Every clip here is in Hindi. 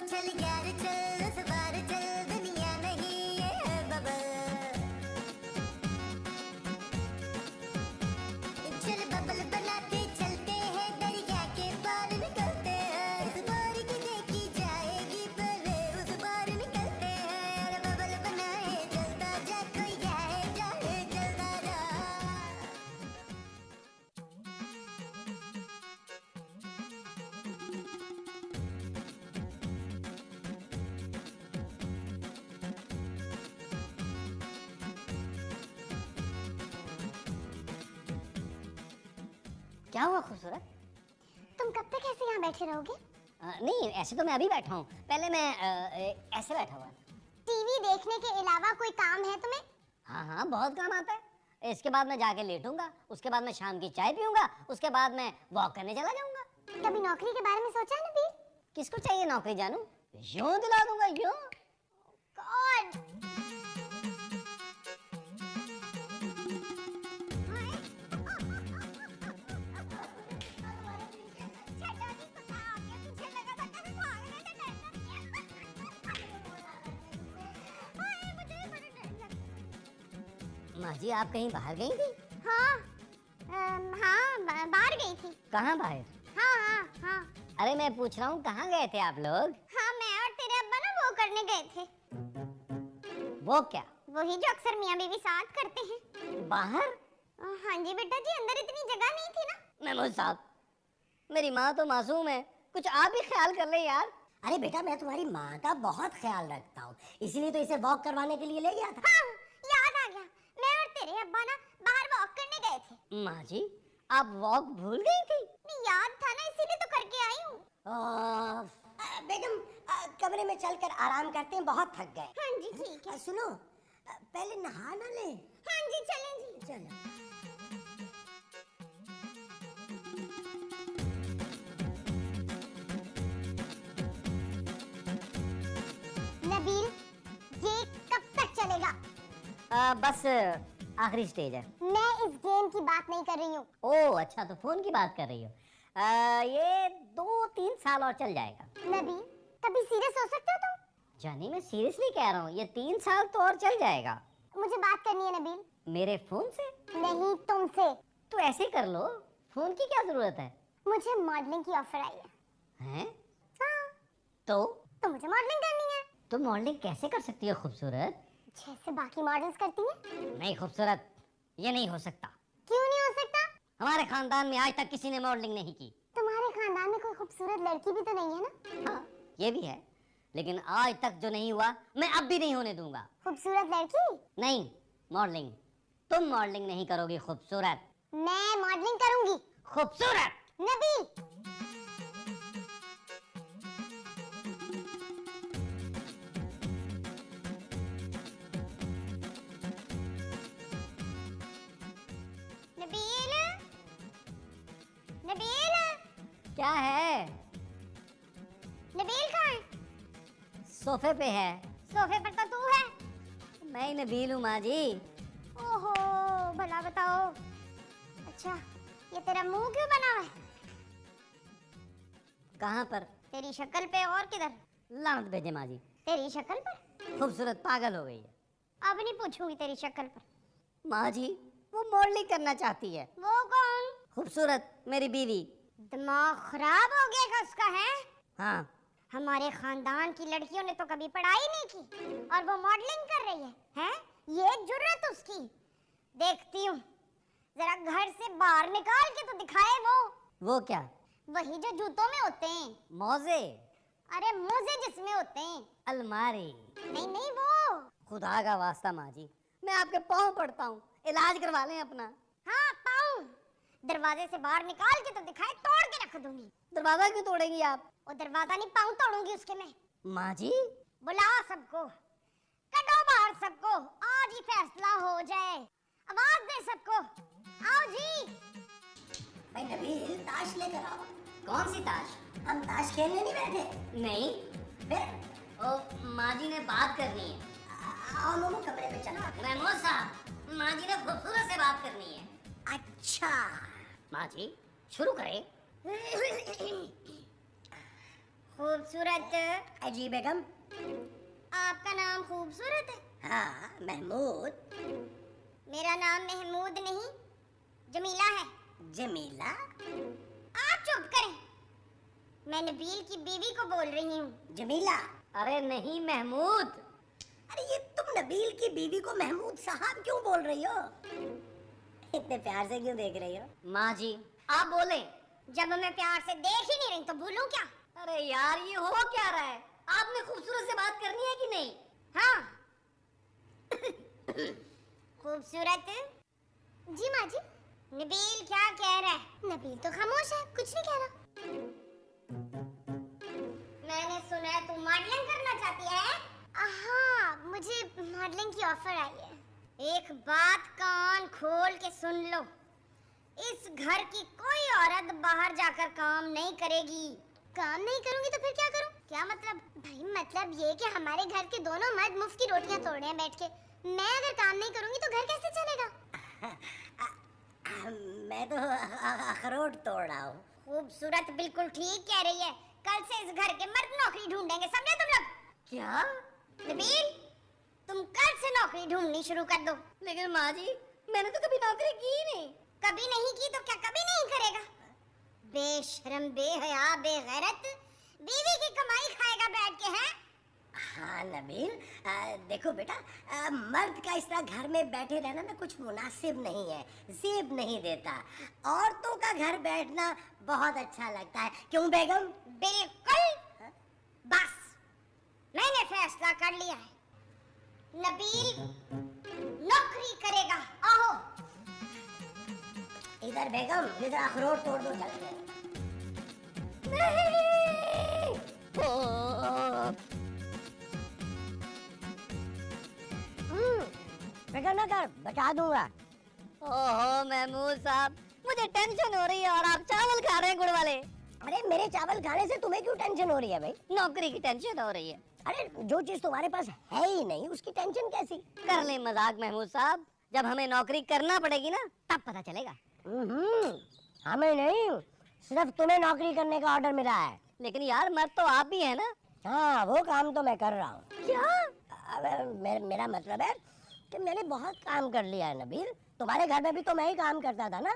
चल यार चल इस बार चल, दुनिया नहीं ये है बबल। चल बबल बनाते चलते हैं, दरिया के पार निकलते हैं। इस बार की देखी जाएगी पहले उस बार निकलते हैं। अरे बबल बनाए जलता जा, कोई जाए जाए जलता जा। क्या हुआ खूबसूरत? तुम कब तक ऐसे यहाँ बैठे रहोगे? नहीं, ऐसे तो मैं अभी बैठा हूँ। पहले मैं ऐसे बैठा हुआ था। टीवी देखने के अलावा कोई काम है तुम्हें? हाँ हाँ, बहुत काम आता है। इसके बाद मैं जाके लेटूंगा, उसके बाद मैं शाम की चाय पीऊंगा, उसके बाद मैं वॉक करने चला जाऊंगा। कभी नौकरी के बारे में सोचा है नबील? किसको चाहिए नौकरी जानू? यूं दिला दूंगा यूं। गॉड! माँ जी, आप कहीं बाहर गई थी? हाँ, बाहर गई थी। कहाँ बाहर? हाँ। अरे मैं पूछ रहा हूँ कहाँ गए थे आप लोग? हाँ, मैं और तेरे अब्बा ना वो करने गए थे। वो क्या? वही जो अक्सर मियाँ बीवी साथ करते हैं। बाहर? हाँ जी बेटा जी, अंदर इतनी जगह नहीं थी ना। महमूद साहब, मेरी माँ तो मासूम है, कुछ आप भी ख्याल कर ले यार। अरे बेटा, मैं तुम्हारी माँ का बहुत ख्याल रखता हूँ, इसीलिए तो इसे वॉक करवाने के लिए ले गया था। हाँ, याद आ गया। मैं और तेरे अब्बा ना बाहर वॉक करने गए थे। माँ जी, आप वॉक भूल गई थी? नहीं, याद था ना, इसीलिए तो करके आई हूँ। बेगम, कमरे में चलकर आराम करते हैं, बहुत थक गए। हाँ जी ठीक है। सुनो, पहले नहा ना ले। हाँ जी चलें जी। चलो। नबील, ये कब तक चलेगा? बस आखिरी स्टेज है। मैं इस गेम की बात नहीं कर रही हूँ। ओह अच्छा, तो फोन की बात कर रही हो। ये 2-3 साल और चल जाएगा। नबील, कभी सीरियस हो सकते हो तुम? जानी, मैं सीरियसली कह रहा हूँ, ये 3 साल तो और चल जाएगा। मुझे बात करनी है नबील। मेरे फोन से? नहीं, तुमसे। तो ऐसे कर लो, फोन की क्या जरूरत है? मुझे मॉडलिंग की ऑफर आई है। हैं? हाँ, तो मुझे मॉडलिंग करनी है। तुम मॉडलिंग कैसे कर सकती हो खूबसूरत? जैसे बाकी मॉडल्स करती हैं। नहीं खूबसूरत, ये नहीं हो सकता। क्यों नहीं हो सकता? हमारे खानदान में आज तक किसी ने मॉडलिंग नहीं की। तुम्हारे खानदान में कोई खूबसूरत लड़की भी तो नहीं है ना? हाँ, ये भी है, लेकिन आज तक जो नहीं हुआ मैं अब भी नहीं होने दूंगा। खूबसूरत लड़की? नहीं, मॉडलिंग। तुम मॉडलिंग नहीं करोगी खूबसूरत। मैं मॉडलिंग करूंगी। खूबसूरत नबील, नबील, नबील, क्या है? नबील कहाँ है? सोफे पे है। सोफे पर तो तू है। मैं ही नबील हूँ माँ जी। ओहो, भला बताओ। अच्छा, ये तेरा मुंह क्यों बना हुआ है? कहाँ पर? तेरी शक्ल पे और किधर? लानत भेजे माँ जी, तेरी शक्ल पर? खूबसूरत पागल हो गई है। अब नहीं पूछूंगी तेरी शक्ल पर। माँ जी, वो मॉडलिंग करना चाहती है। वो कौन? खूबसूरत, मेरी बीवी। दिमाग खराब हो गया क्या उसका है? हाँ। हमारे खानदान की लड़कियों ने तो कभी पढ़ाई नहीं की और वो मॉडलिंग कर रही है, हैं? ये जुर्रत उसकी। देखती हूँ, जरा घर से बाहर निकाल के तो दिखाए वो क्या? वही जो जूतों में होते हैं। मौजे? अरे मोजे जिसमें होते हैं। अलमारी? नहीं नहीं, वो। खुदा का वास्ता माँ जी, मैं आपके पाँव पड़ता हूँ, इलाज करवा लें अपना। हाँ, पाऊँ। दरवाजे से बाहर निकाल के तो दिखाए, तोड़ के रख दूंगी। दरवाजा क्यों तोड़ेंगी आप? वो दरवाजा नहीं, पाँव तोड़ूंगी उसके मैं। माँ जी, बुला सबको, कटो बाहर सबको, आज ही फैसला हो जाए। आवाज दे सबको, आओ जी। भाई नबील, ताश लेकर आओ। कौन सी ताश? हम ताश खेलने नहीं बैठे। नहीं। फिर? ओ, माँ जी ने बात करनी है। आओ मोमो, कमरे में चलो। महमूद साहब, माँ जी ने खूबसूरत से बात करनी है। अच्छा। माँ जी, शुरू करें। खूबसूरत। अजी बेगम। आपका नाम खूबसूरत है? हाँ, महमूद। मेरा नाम महमूद नहीं, जमीला है। जमीला? आप चुप करें, मैं नबील की बीवी को बोल रही हूँ। जमीला? अरे नहीं महमूद। अरे ये तुम नबील की बीवी को महमूद साहब क्यों बोल रही हो? इतने प्यार से क्यों देख रही हो? माँ जी आप बोले। जब मैं प्यार से देख ही नहीं रही तो भूलूं क्या? अरे यार ये हो क्या रहा है? आपने खूबसूरत से बात करनी है कि नहीं? हाँ। खूबसूरत। जी माँ जी। नबील क्या कह रहा है? नबील तो खामोश है, कुछ नहीं कह रहा। मैंने सुना है तुम मॉडलिंग करना चाहती है? हाँ, मुझे मॉडलिंग की ऑफर आई है। एक बात कान खोल के सुन लो, इस घर की कोई औरत बाहर जाकर काम नहीं करेगी। काम नहीं करूंगी तो फिर क्या करूं? क्या मतलब? भाई मतलब ये कि हमारे घर के दोनों मर्द मुफ्त की रोटियां तोड़ रहे हैं बैठ के। मैं अगर काम नहीं करूंगी तो घर कैसे चलेगा? मैं तो अखरोट तोड़ रहा हूँ। खूबसूरत बिल्कुल ठीक कह रही है। कल से इस घर के मर्द नौकरी ढूंढेंगे, समझे तुम लोग? क्या? नबील तुम कल से नौकरी ढूंढनी शुरू कर दो। लेकिन माँ जी मैंने तो कभी नौकरी की ही नहीं। कभी नहीं की तो क्या कभी नहीं करेगा? बेशर्म, बेहया, बेगैरत, बीवी की कमाई खाएगा बैठ के, हैं? हाँ नबील, देखो बेटा, मर्द का इस तरह घर में बैठे रहना ना कुछ मुनासिब नहीं है, जेब नहीं देता। औरतों का घर बैठना बहुत अच्छा लगता है, क्यों बेगम? बिल्कुल। बस मैंने फैसला कर लिया है, नबील नौकरी करेगा। आओ इधर बेगम, इधर अखरोट तोड़ दो चल के। बेगम ना कर, बचा दूंगा। ओहो महमूद साहब मुझे टेंशन हो रही है और आप चावल खा रहे हैं गुड़ वाले। अरे मेरे चावल खाने से तुम्हें क्यों टेंशन हो रही है भाई? नौकरी की टेंशन हो रही है। अरे जो चीज तुम्हारे पास है ही नहीं उसकी टेंशन कैसी? कर ले मजाक महमूद साहब, जब हमें नौकरी करना पड़ेगी ना तब पता चलेगा। हमें नहीं, सिर्फ तुम्हें नौकरी करने का ऑर्डर मिला है। लेकिन यार मर्द तो आप भी है ना। हाँ वो काम तो मैं कर रहा हूँ। क्या? मेरा मतलब है कि मैंने बहुत काम कर लिया है नबील। तुम्हारे घर में भी तो मैं ही काम करता था ना।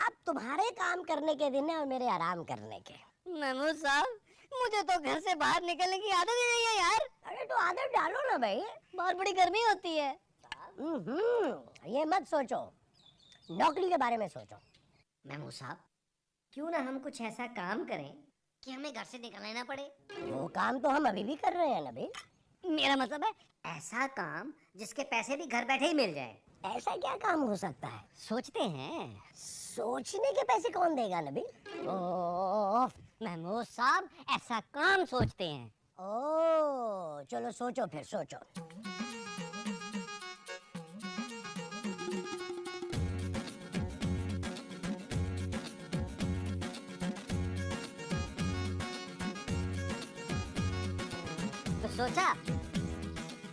अब तुम्हारे काम करने के दिन है और मेरे आराम करने के। महमूद साहब मुझे तो घर से बाहर निकलने की आदत ही नहीं है यार। अरे तो आदत डालो ना भाई। बहुत बड़ी गर्मी होती है। ये मत सोचो, नौकरी के बारे में सोचो। महमूद साहब क्यों ना हम कुछ ऐसा काम करें कि हमें घर से निकलना ना पड़े। वो काम तो हम अभी भी कर रहे हैं नबील। मेरा मतलब है ऐसा काम जिसके पैसे भी घर बैठे ही मिल जाए। ऐसा क्या काम हो सकता है? सोचते हैं। सोचने के पैसे कौन देगा नबील? ओह महमूद साहब ऐसा काम सोचते हैं। ओह चलो सोचो, फिर सोचो। तो सोचा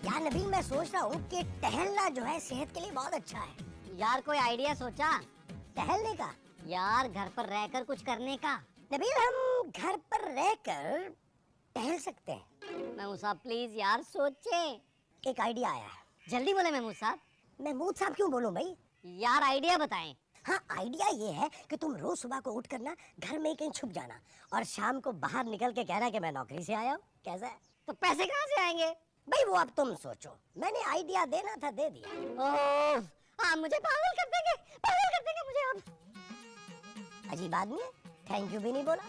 यार नबील मैं सोच रहा हूँ कि टहलना जो है सेहत के लिए बहुत अच्छा है। यार कोई आइडिया सोचा? टहलने का? यार घर पर रहकर कुछ करने का। नबील हम घर पर रहकर टहल सकते हैं। महमूद साहब प्लीज यार सोचें। एक आइडिया आया है। जल्दी बोले महमूद साहब। महमूद साहब क्यों बोलूं भाई? यार आइडिया बताएं। हाँ आइडिया ये है कि तुम रोज सुबह को उठ कर ना घर में कहीं छुप जाना और शाम को बाहर निकल के कहना कि मैं नौकरी से आया हूँ। कैसा है? तो पैसे कहाँ से आएंगे? भाई वो अब तुम सोचो, मैंने आइडिया देना था दे दिया। ओह हाँ मुझे पागल कर देंगे मुझे अब। अजीब आदमी है, थैंक यू भी नहीं बोला।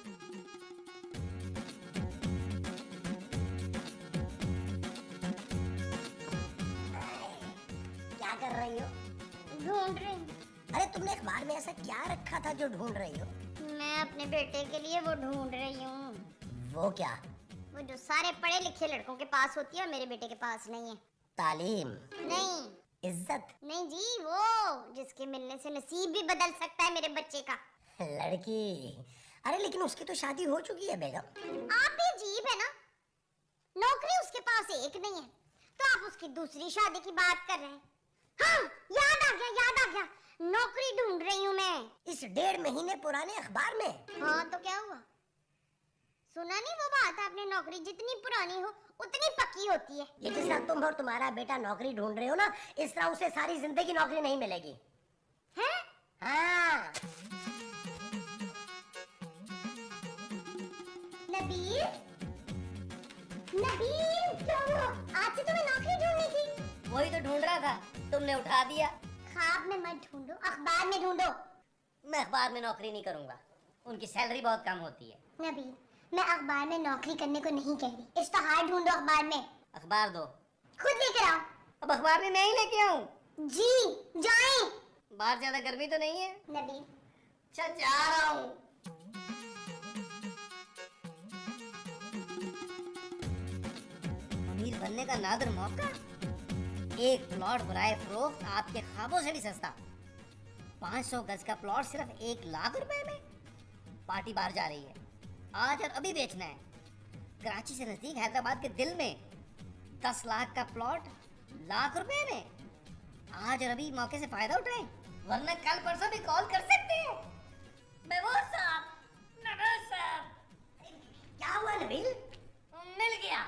क्या कर रही हो? ढूंढ रही हूँ। अरे तुमने अखबार में ऐसा क्या रखा था जो ढूंढ रही हो? मैं अपने बेटे के लिए वो ढूंढ रही हूँ। वो क्या? वो जो सारे पढ़े लिखे लड़कों के पास होती है और मेरे बेटे के पास नहीं है। तालीम? नहीं। इज्जत? नहीं जी, वो जिसके मिलने से नसीब भी बदल सकता है मेरे बच्चे का। लड़की? अरे लेकिन उसकी तो शादी हो चुकी है बेगम। आप भी अजीब है ना, नौकरी उसके पास एक नहीं है तो आप उसकी दूसरी शादी की बात कर रहे हैं। हाँ याद आ गया, नौकरी ढूंढ रही हूँ मैं। इस 1.5 महीने पुराने अखबार में? हाँ तो क्या हुआ, सुना नहीं वो बात, आपने नौकरी जितनी पुरानी हो उतनी पक्की होती है। ये जिस तरह तुम और तुम्हारा बेटा नौकरी ढूंढ रहे हो ना, इस तरह उसे सारी जिंदगी नौकरी नहीं मिलेगी। हैं? हाँ। नबील, नबील क्या हुआ? आज से तुम्हें नौकरी ढूंढनी थी। वही तो ढूंढ रहा था, तुमने उठा दिया। ख्वाब में मत ढूंढो, अखबार में ढूंढो। मैं अखबार में नौकरी नहीं करूंगा, उनकी सैलरी बहुत कम होती है। नबील, मैं अखबार में नौकरी करने को नहीं कह रही, इश्तहार ढूंढो अखबार में। अखबार दो। खुद लेकर आओ। अब अखबार में मैं ही लेके आऊं? जी जाएं। बाहर ज्यादा गर्मी तो नहीं है? नबील, अच्छा जा रहा हूँ। अमीर बनने का नादिर मौका, एक प्लॉट बराए फरोख्त आपके ख्वाबों से भी सस्ता। 500 गज का प्लॉट सिर्फ 1 लाख रुपए में। पार्टी बाहर जा रही है, आज और अभी बेचना है। कराची से नजदीक हैदराबाद के दिल में 10 लाख का प्लॉट लाख रुपए में। आज और अभी मौके से फायदा उठाएं, वरना कल परसों भी कॉल कर सकते हैं। महमूद साहब, नवाज साहब। क्या हुआ नबील? मिल गया।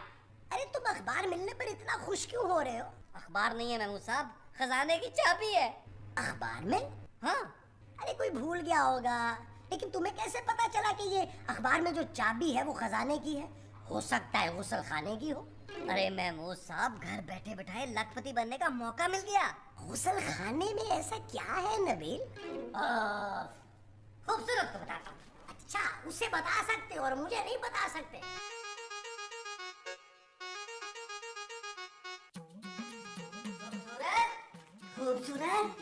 अरे तुम अखबार मिलने पर इतना खुश क्यों हो रहे हो? अखबार नहीं है महमूद साहब, खजाने की चाबी है। अखबार में? हाँ। अरे कोई भूल गया होगा। लेकिन तुम्हें कैसे पता चला कि ये अखबार में जो चाबी है वो खजाने की है? हो सकता है गुसल खाने की हो। अरे महमूद साहब, घर बैठे बैठाए लखपति बनने का मौका मिल गया। गुसल खाने में ऐसा क्या है नबील? खूबसूरत को बताता हूँ। अच्छा, उसे बता सकते हो और मुझे नहीं बता सकते। खूबसूरत?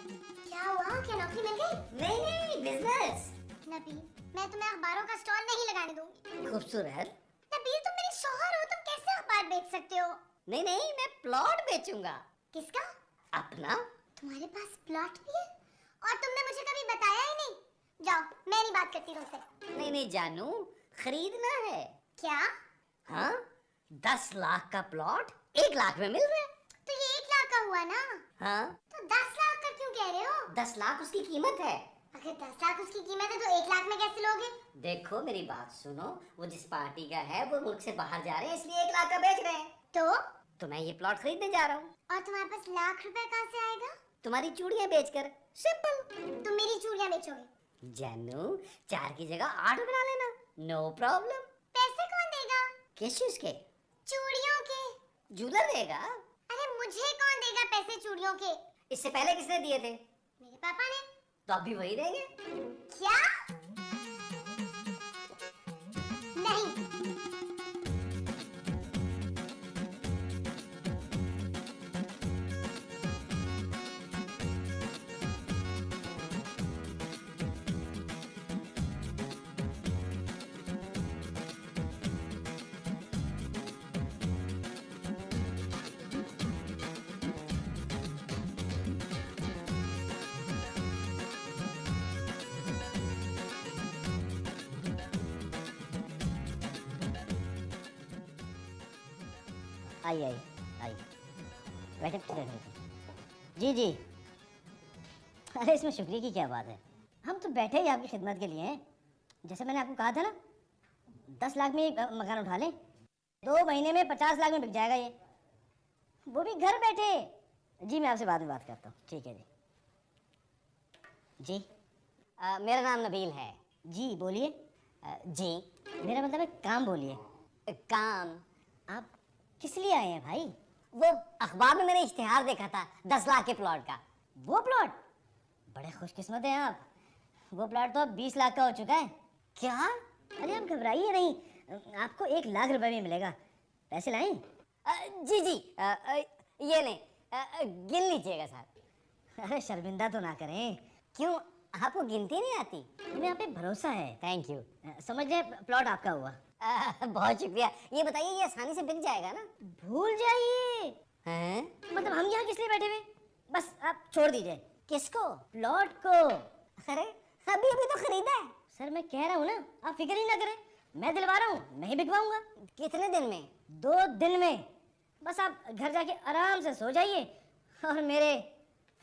क्या हुआ? क्या नौकरी मिल गई? नहीं, बिजनेस। नबील, मैं तुम्हें अखबारों का स्टॉल नहीं लगाने दूंगी। खूबसूरत? नबील, तुम मेरे शौहर हो, तुम कैसे अखबार बेच सकते हो? नहीं, मैं प्लॉट बेचूंगा। किसका? अपना। तुम्हारे पास प्लॉट भी है और तुमने मुझे कभी बताया ही नहीं। जाओ, मैं नहीं बात करती तुमसे। नहीं जानू, खरीदना है। क्या? हाँ, 10 लाख का प्लॉट 1 लाख में मिल रहा है। तो ये 1 लाख का हुआ ना? हाँ। तो 10 लाख का क्यों कह रहे हो? 10 लाख उसकी कीमत है। अगर 10 लाख उसकी कीमत है तो 1 लाख में कैसे लोगे? देखो मेरी बात सुनो, वो जिस पार्टी का है वो मुल्क से बाहर जा रहे हैं, इसलिए 1 लाख का बेच रहे हैं। तो मैं ये प्लॉट खरीदने जा रहा हूँ। और तुम्हारे पास लाख रुपए कहाँ से आएगा? तुम्हारी चूड़ियां बेचकर। सिंपल। तुम मेरी चूड़ियां बेचोगे? जानू, 4 की जगह 8 बना लेना, नो प्रॉब्लम। पैसे कौन देगा? किस चीज के? चूड़ियों के। जूलर देगा। अरे मुझे कौन देगा पैसे चूड़ियों के? इससे पहले किसने दिए थे? मेरे पापा ने। तो अभी वही देंगे। क्या? नहीं। आई। बैठे जी। अरे इसमें शुक्रिया की क्या बात है, हम तो बैठे ही आपकी खिदमत के लिए हैं। जैसे मैंने आपको कहा था ना, 10 लाख में मकान उठा लें, 2 महीने में 50 लाख में बिक जाएगा ये, वो भी घर बैठे। जी मैं आपसे बाद में बात करता हूँ। ठीक है जी। मेरा नाम नबील है जी। बोलिए। जी मेरा मतलब है काम। बोलिए। काम? आप किस लिए आए हैं भाई? वो अखबार में मैंने इश्तिहार देखा था 10 लाख के प्लॉट का। वो प्लॉट? बड़े खुशकिस्मत हैं आप, वो प्लॉट तो अब 20 लाख का हो चुका है। क्या? अरे आप घबराइए नहीं, आपको 1 लाख रुपए में मिलेगा। पैसे लाएं? जी ये लें, गिन लीजिएगा साहब। अरे शर्मिंदा तो ना करें। क्यों, आपको गिनती नहीं आती? हमें आप पे भरोसा है। Thank you. समझ जाए प्लॉट आपका हुआ। बहुत शुक्रिया। ये बताइए, ये आसानी से बिक जाएगा ना? भूल जाइए। हैं? मतलब हम यहाँ किस लिए बैठे हुए? बस आप छोड़ दीजिए। किसको? प्लॉट को। अरे अभी तो खरीदा है। सर मैं कह रहा हूँ ना, आप फिक्र ही ना करें, मैं दिलवा रहा हूँ, मैं ही बिकवाऊंगा। कितने दिन में? 2 दिन में। बस आप घर जाके आराम से सो जाइए और मेरे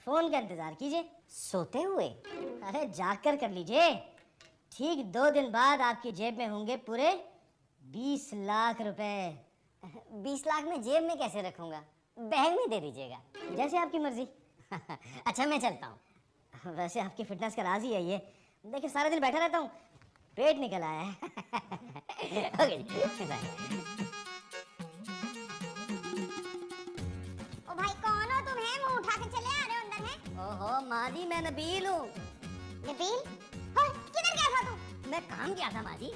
फोन का इंतजार कीजिए। सोते हुए? अरे जाग कर लीजिए। ठीक 2 दिन बाद आपकी जेब में होंगे पूरे 20 लाख रुपए? 20 लाख में जेब में कैसे रखूंगा? बैग में दे दीजिएगा, जैसे आपकी मर्जी। अच्छा मैं चलता हूँ। वैसे आपकी फिटनेस का राज ही है ये। देखिए सारा दिन बैठा रहता हूँ, पेट निकल आया है। ओके जी, बाय। ओ भाई कौन हो तुम? है मुंह उठा के चले आ रहे हो अंदर है? ओहो माँ जी, मैं नबील हूँ। नबील? हो किधर गया था तू? मैं काम किया था माँ जी।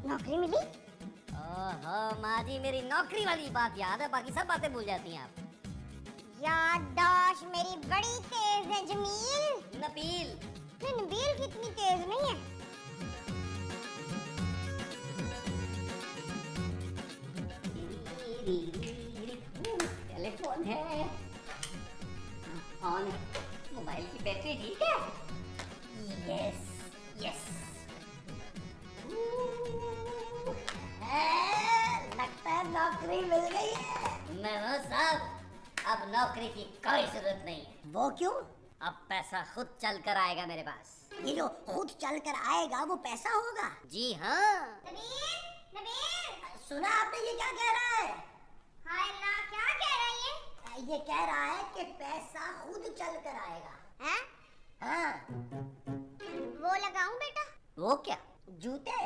नौकरी मिली? ओहो माँ जी, मेरी नौकरी वाली बात याद है, बाकी सब बातें भूल जाती हैं आप। याददाश्त मेरी बड़ी तेज है जमील। नबील। नबील कितनी तेज नहीं है। टेलीफोन है, ऑन है। मोबाइल की बैटरी ठीक है? Yes yes. लगता है नौकरी मिल गई है। मेहमान साहब, अब नौकरी की कोई जरूरत नहीं है। वो क्यों? अब पैसा खुद चल कर आएगा मेरे पास। ये जो खुद चल कर आएगा वो पैसा होगा? जी हाँ। नबील, नबील। सुना आपने ये क्या कह रहा है? हाय अल्लाह, क्या कह रहा है ये? ये कह रहा है कि पैसा खुद चल कर आएगा। हैं? हाँ। वो लगाऊं बेटा? वो क्या? जूते?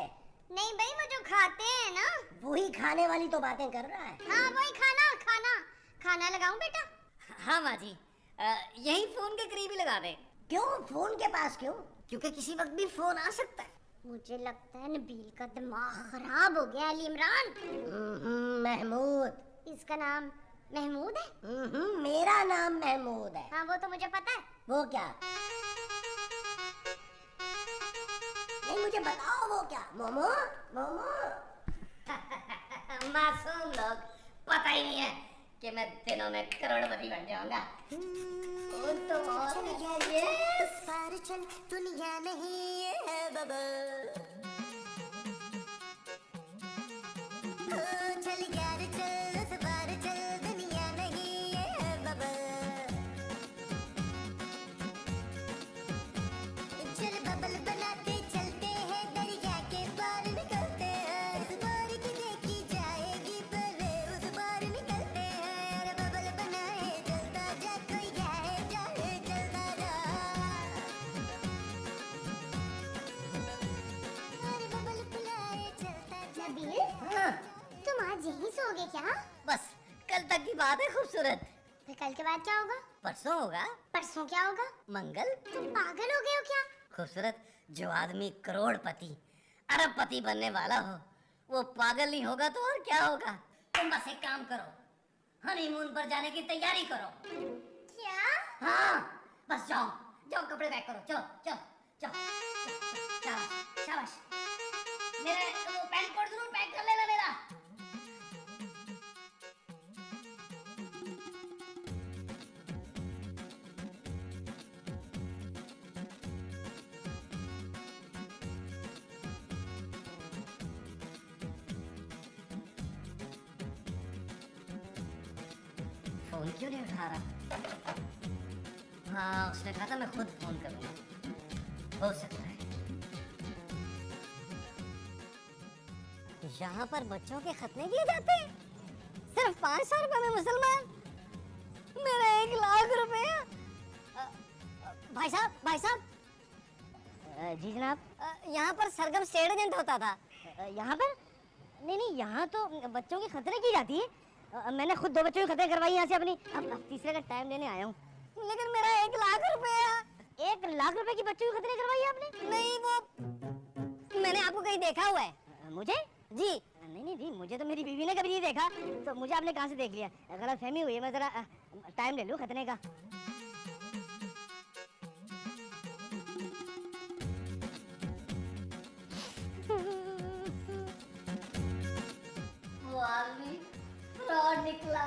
नहीं भाई, वो जो खाते हैं ना। वही खाने वाली तो बातें कर रहा है। हाँ वही खाना खाना खाना लगाऊं बेटा? हाँ माँ जी, यही फोन के करीब ही लगा दें। क्यों? फोन के पास क्यों? क्योंकि किसी वक्त भी फोन आ सकता है। मुझे लगता है नबील का दिमाग खराब हो गया। अली इमरान। महमूद। इसका नाम महमूद है? मेरा नाम महमूद है। हाँ वो तो मुझे पता है। वो क्या? नहीं मुझे बताओ वो क्या? मोमो? मोमो? मासूम लोग, पता ही नहीं है कि मैं दिनों में करोड़पति बन जाऊंगा। वो तो चल यार उस पार चल, दुनिया नहीं ये है बबल। ओ चल यार चल उस पार चल, दुनिया नहीं ये है बबल। चल बबल बनाते चलते हैं, दरिया के पार निकलते हैं। उस पार की देखी जाएगी पहले, उस पार निकलते हैं। अरे बबल बनाए चलता जा, कोई जाए जाए चलता जा। अरे बबल बुलाए चलता जा। नबील, हाँ, तुम आज यहीं सोओगे क्या? बस कल तक की बात है खूबसूरत। फिर कल के बाद क्या होगा? परसों होगा परसों क्या होगा? मंगल। तुम पागल हो गए हो क्या? खूबसूरत, जो आदमी करोड़पति अरबपति बनने वाला हो वो पागल नहीं होगा तो और क्या होगा। तुम बस एक काम करो, हनीमून पर जाने की तैयारी करो। क्या? हाँ बस जाओ जाओ, कपड़े पैक करो, चलो चलो चलो। शाबाश शाबाश। मेरे वो पैंट कोट जरूर पैक कर लेना मेरा। फोन क्यों नहीं उठा रहा? हाँ उसने कहा था मैं खुद फोन करूंगा। हो सकता है यहाँ पर बच्चों के खतने दिए जाते हैं सिर्फ 500 रुपए में। मुसलमान, मेरा 1 लाख रुपए। भाई साहब। जी जनाब। यहाँ पर सरगम स्टेट एजेंट होता था। यहाँ पर? नहीं, यहाँ तो बच्चों की खतरे की जाती है। मैंने खुद 2 बच्चों की खतरे करवाई यहाँ से अपनी। अब तीसरे का टाइम लेने आया हूँ। लेकिन मेरा 1 लाख रुपया। 1 लाख रुपए की बच्चों की खतरे करवाई आपने? नहीं, वो मैंने आपको कहीं देखा हुआ है। मुझे? जी नहीं जी, मुझे तो मेरी बीवी ने कभी नहीं देखा, तो मुझे आपने कहाँ से देख लिया? गलतफहमी हुई है। मैं जरा टाइम ले लूँ खतने का। वो आदमी फ्रॉड निकला,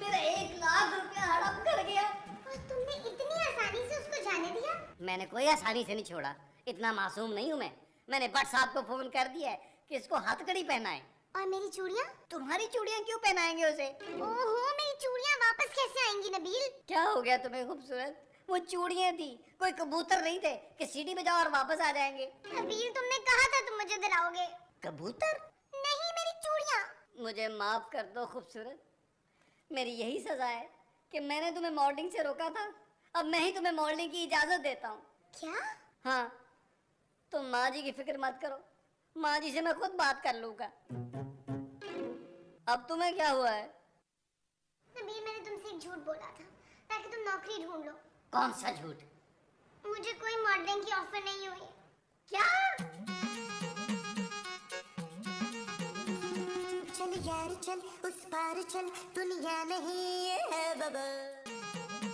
मेरा 1 लाख रुपया हड़प कर गया। और तुमने इतनी आसानी से उसको जाने दिया? मैंने कोई आसानी से नहीं छोड़ा, इतना मासूम नहीं हूँ मैं। मैंने भट्ट साहब को फोन कर दिया है कि इसको हथकड़ी पहनाए। और मेरी चूड़ियाँ? तुम्हारी चूड़ियाँ क्यों पहनाएंगे उसे? ओहो, मेरी चूड़ियाँ वापस कैसे आएंगी नबील? क्या हो गया तुम्हें खूबसूरत? वो चूड़ियाँ थी, कोई कबूतर नहीं थे कि सीटी बजाओ और वापस आ जाएंगे। नबील तुमने कहा था तुम मुझे दिलाओगे। कबूतर? नहीं, मेरी चूड़ियां। मुझे माफ कर दो खूबसूरत, मेरी यही सजा है कि मैंने तुम्हें मॉडलिंग से रोका था। अब मैं ही तुम्हें मॉडलिंग की इजाजत देता हूँ। क्या? हाँ, तुम माँ जी की फिक्र मत करो, माँ जी से मैं खुद बात कर लूंगा। अब तुम्हें क्या हुआ है? नबील, मैंने तुमसे एक झूठ बोला था ताकि तुम नौकरी ढूंढ लो। कौन सा झूठ? मुझे कोई मॉडलिंग की ऑफर नहीं हुई। क्या? चल यार चल उस पार चल, दुनिया नहीं ये है बबल।